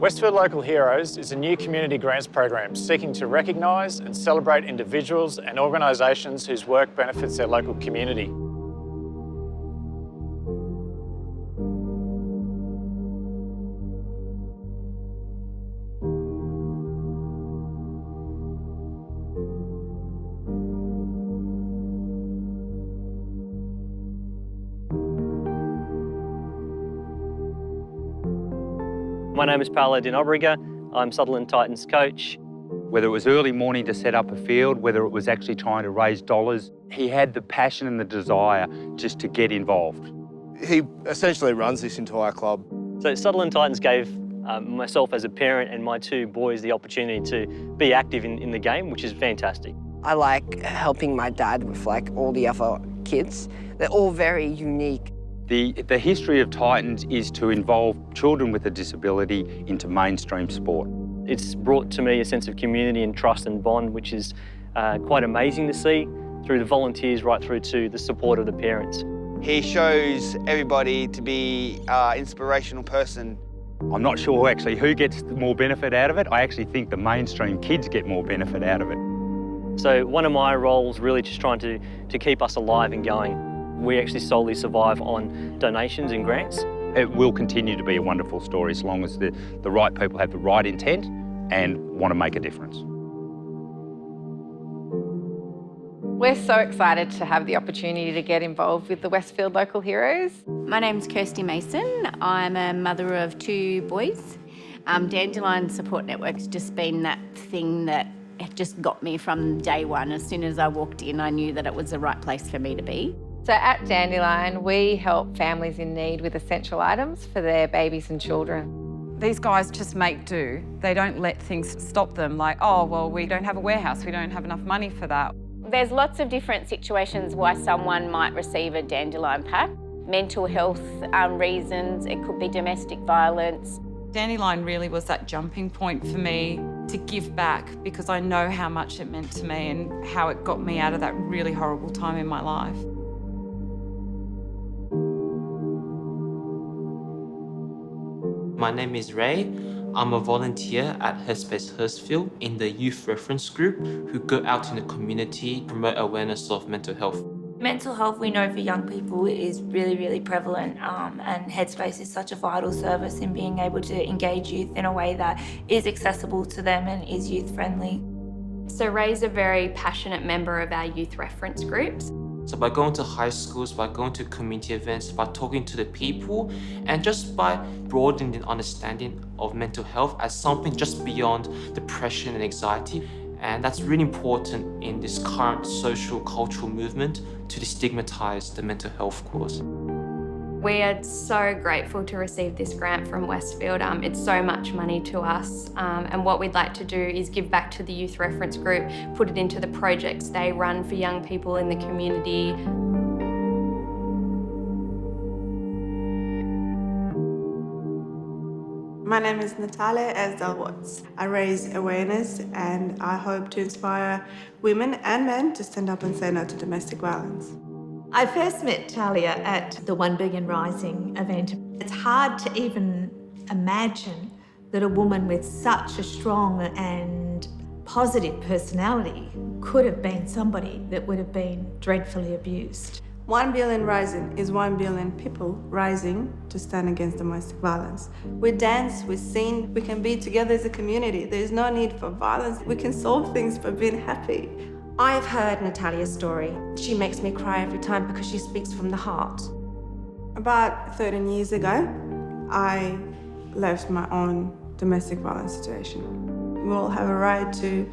Westfield Local Heroes is a new community grants program seeking to recognise and celebrate individuals and organisations whose work benefits their local community. My name is Paolo Di Nobriga. I'm Sutherland Titans coach. Whether it was early morning to set up a field, whether it was actually trying to raise dollars, he had the passion and the desire just to get involved. He essentially runs this entire club. So Sutherland Titans gave myself as a parent and my two boys the opportunity to be active in the game, which is fantastic. I like helping my dad with all the other kids. They're all very unique. The history of Titans is to involve children with a disability into mainstream sport. It's brought to me a sense of community and trust and bond, which is quite amazing to see, through the volunteers right through to the support of the parents. He shows everybody to be an inspirational person. I'm not sure actually who gets more benefit out of it. I actually think the mainstream kids get more benefit out of it. So one of my roles really just trying to keep us alive and going. We actually solely survive on donations and grants. It will continue to be a wonderful story as long as the right people have the right intent and want to make a difference. We're so excited to have the opportunity to get involved with the Westfield Local Heroes. My name's Kirsty Mason. I'm a mother of two boys. Dandelion Support Network's just been that thing that just got me from day one. As soon as I walked in, I knew that it was the right place for me to be. So at Dandelion, we help families in need with essential items for their babies and children. These guys just make do. They don't let things stop them, like, oh, well, we don't have a warehouse, we don't have enough money for that. There's lots of different situations why someone might receive a Dandelion pack. Mental health reasons, it could be domestic violence. Dandelion really was that jumping point for me to give back, because I know how much it meant to me and how it got me out of that really horrible time in my life. My name is Ray. I'm a volunteer at Headspace Westfield in the youth reference group who go out in the community, promote awareness of mental health. Mental health, we know for young people, is really, really prevalent, and Headspace is such a vital service in being able to engage youth in a way that is accessible to them and is youth-friendly. So Ray's a very passionate member of our youth reference groups. So by going to high schools, by going to community events, by talking to the people, and just by broadening the understanding of mental health as something just beyond depression and anxiety. And that's really important in this current social, cultural movement to destigmatise the mental health cause. We are so grateful to receive this grant from Westfield. It's so much money to us, and what we'd like to do is give back to the youth reference group, put it into the projects they run for young people in the community. My name is Natalia. I raise awareness and I hope to inspire women and men to stand up and say no to domestic violence. I first met Talia at the 1 Billion Rising event. It's hard to even imagine that a woman with such a strong and positive personality could have been somebody that would have been dreadfully abused. 1 Billion Rising is 1 billion people rising to stand against domestic violence. We dance, we sing, we can be together as a community. There is no need for violence. We can solve things by being happy. I've heard Natalia's story. She makes me cry every time because she speaks from the heart. About 13 years ago, I left my own domestic violence situation. We all have a right to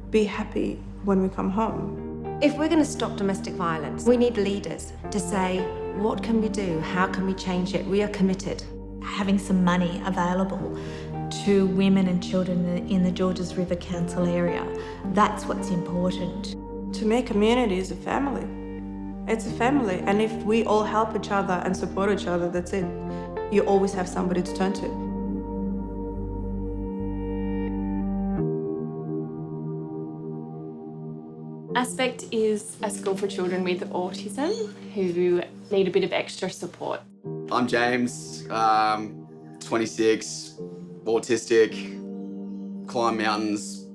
be happy when we come home. If we're going to stop domestic violence, we need leaders to say, what can we do? How can we change it? We are committed. Having some money available to women and children in the Georges River Council area, that's what's important. To me, community is a family. It's a family, and if we all help each other and support each other, that's it. You always have somebody to turn to. Aspect is a school for children with autism who need a bit of extra support. I'm James, 26, autistic, climb mountains.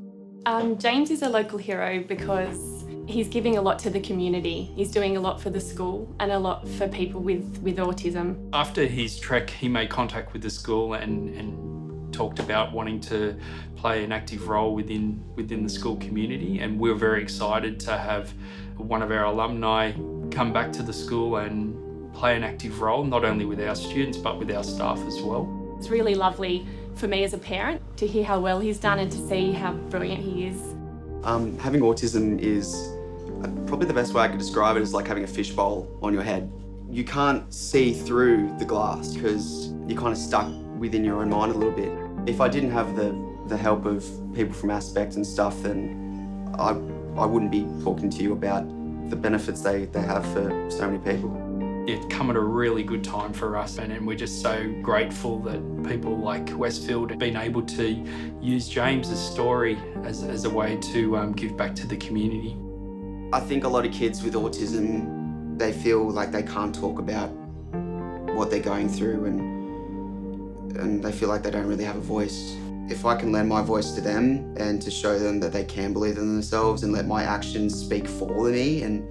James is a local hero because he's giving a lot to the community. He's doing a lot for the school and a lot for people with autism. After his trek, he made contact with the school and talked about wanting to play an active role within the school community, and we were very excited to have one of our alumni come back to the school and play an active role, not only with our students but with our staff as well. It's really lovely for me as a parent to hear how well he's done and to see how brilliant he is. Having autism is probably the best way I could describe it is like having a fishbowl on your head. You can't see through the glass because you're kind of stuck within your own mind a little bit. If I didn't have the help of people from Aspect and stuff, then I wouldn't be talking to you about the benefits they have for so many people. It come at a really good time for us, and we're just so grateful that people like Westfield have been able to use James's story as a way to give back to the community. I think a lot of kids with autism, they feel like they can't talk about what they're going through and they feel like they don't really have a voice. If I can lend my voice to them and to show them that they can believe in themselves and let my actions speak for me, and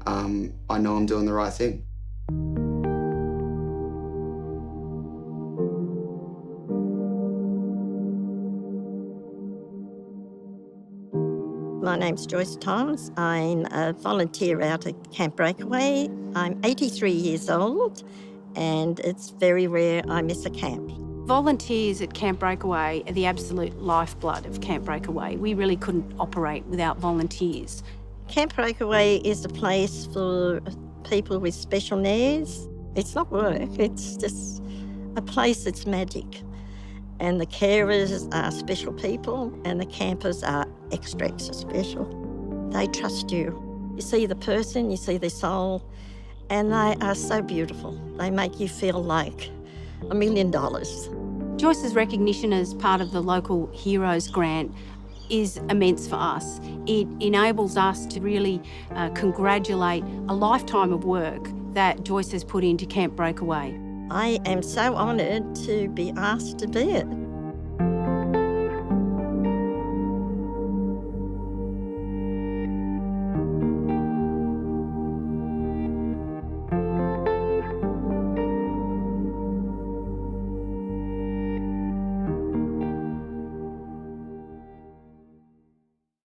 I know I'm doing the right thing. My name's Joyce Thomas. I'm a volunteer out at Camp Breakaway. I'm 83 years old, and it's very rare I miss a camp. Volunteers at Camp Breakaway are the absolute lifeblood of Camp Breakaway. We really couldn't operate without volunteers. Camp Breakaway is a place for people with special needs. It's not work, it's just a place that's magic. And the carers are special people and the campers are extra special. They trust you. You see the person, you see their soul, and they are so beautiful. They make you feel like $1 million. Joyce's recognition as part of the local Heroes grant is immense for us. It enables us to really congratulate a lifetime of work that Joyce has put into Camp Breakaway. I am so honoured to be asked to be it.